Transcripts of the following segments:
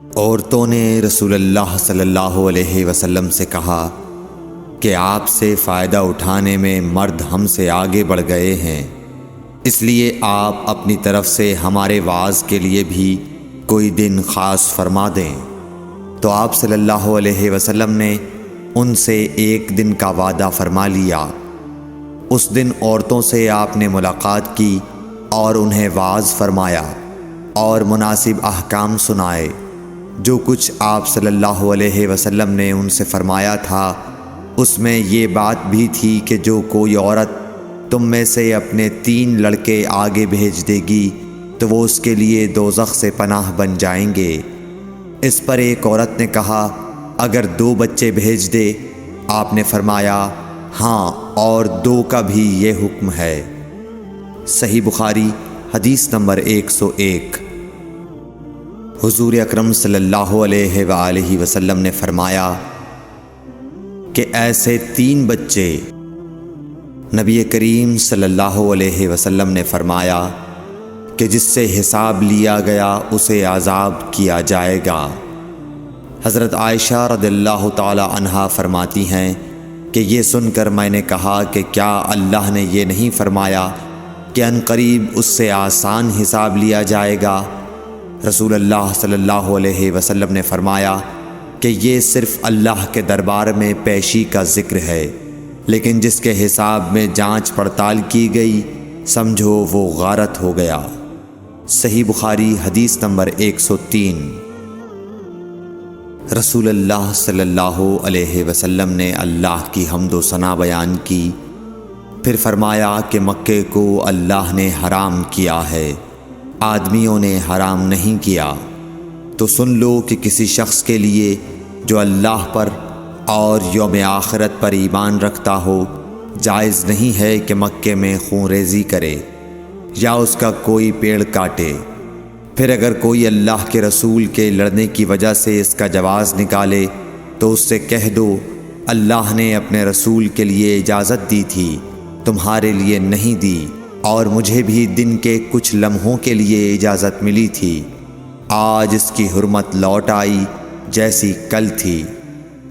عورتوں نے رسول اللہ صلی اللہ علیہ وسلم سے کہا کہ آپ سے فائدہ اٹھانے میں مرد ہم سے آگے بڑھ گئے ہیں، اس لیے آپ اپنی طرف سے ہمارے وعظ کے لیے بھی کوئی دن خاص فرما دیں۔ تو آپ صلی اللہ علیہ وسلم نے ان سے ایک دن کا وعدہ فرما لیا۔ اس دن عورتوں سے آپ نے ملاقات کی اور انہیں وعظ فرمایا اور مناسب احکام سنائے۔ جو کچھ آپ صلی اللہ علیہ وسلم نے ان سے فرمایا تھا اس میں یہ بات بھی تھی کہ جو کوئی عورت تم میں سے اپنے 3 لڑکے آگے بھیج دے گی تو وہ اس کے لیے دوزخ سے پناہ بن جائیں گے۔ اس پر ایک عورت نے کہا اگر 2 بچے بھیج دے؟ آپ نے فرمایا ہاں، اور 2 کا بھی یہ حکم ہے۔ صحیح بخاری حدیث نمبر 101۔ حضور اکرم صلی اللہ علیہ وآلہ وسلم نے فرمایا کہ ایسے 3 بچے نبی کریم صلی اللہ علیہ وسلم نے فرمایا کہ جس سے حساب لیا گیا اسے عذاب کیا جائے گا۔ حضرت عائشہ رضی اللہ تعالی عنہا فرماتی ہیں کہ یہ سن کر میں نے کہا کہ کیا اللہ نے یہ نہیں فرمایا کہ عنقریب اس سے آسان حساب لیا جائے گا؟ رسول اللہ صلی اللہ علیہ وسلم نے فرمایا کہ یہ صرف اللہ کے دربار میں پیشی کا ذکر ہے، لیکن جس کے حساب میں جانچ پڑتال کی گئی سمجھو وہ غارت ہو گیا۔ صحیح بخاری حدیث نمبر 103۔ رسول اللہ صلی اللہ علیہ وسلم نے اللہ کی حمد و ثنا بیان کی، پھر فرمایا کہ مکے کو اللہ نے حرام کیا ہے، آدمیوں نے حرام نہیں کیا۔ تو سن لو کہ کسی شخص کے لیے جو اللہ پر اور یوم آخرت پر ایمان رکھتا ہو جائز نہیں ہے کہ مکے میں خون ریزی کرے یا اس کا کوئی پیڑ کاٹے۔ پھر اگر کوئی اللہ کے رسول کے لڑنے کی وجہ سے اس کا جواز نکالے تو اس سے کہہ دو اللہ نے اپنے رسول کے لیے اجازت دی تھی، تمہارے لیے نہیں دی، اور مجھے بھی دن کے کچھ لمحوں کے لیے اجازت ملی تھی، آج اس کی حرمت لوٹ آئی جیسی کل تھی،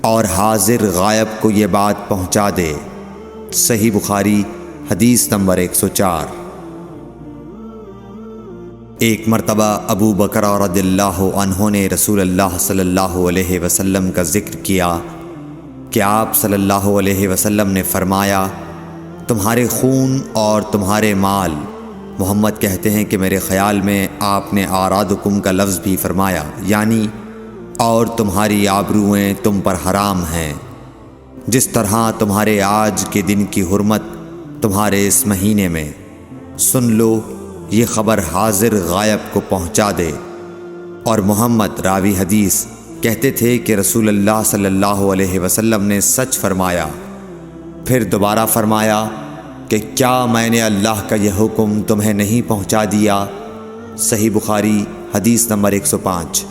اور حاضر غائب کو یہ بات پہنچا دے۔ صحیح بخاری حدیث نمبر 104۔ ایک مرتبہ ابو بکر رضی اللہ عنہ نے رسول اللہ صلی اللہ علیہ وسلم کا ذکر کیا کہ آپ صلی اللہ علیہ وسلم نے فرمایا تمہارے خون اور تمہارے مال، محمد کہتے ہیں کہ میرے خیال میں آپ نے آرادکم کا لفظ بھی فرمایا، یعنی اور تمہاری آبروئیں تم پر حرام ہیں، جس طرح تمہارے آج کے دن کی حرمت تمہارے اس مہینے میں۔ سن لو یہ خبر حاضر غائب کو پہنچا دے۔ اور محمد راوی حدیث کہتے تھے کہ رسول اللہ صلی اللہ علیہ وسلم نے سچ فرمایا۔ پھر دوبارہ فرمایا کہ کیا میں نے اللہ کا یہ حکم تمہیں نہیں پہنچا دیا؟ صحیح بخاری حدیث نمبر 105۔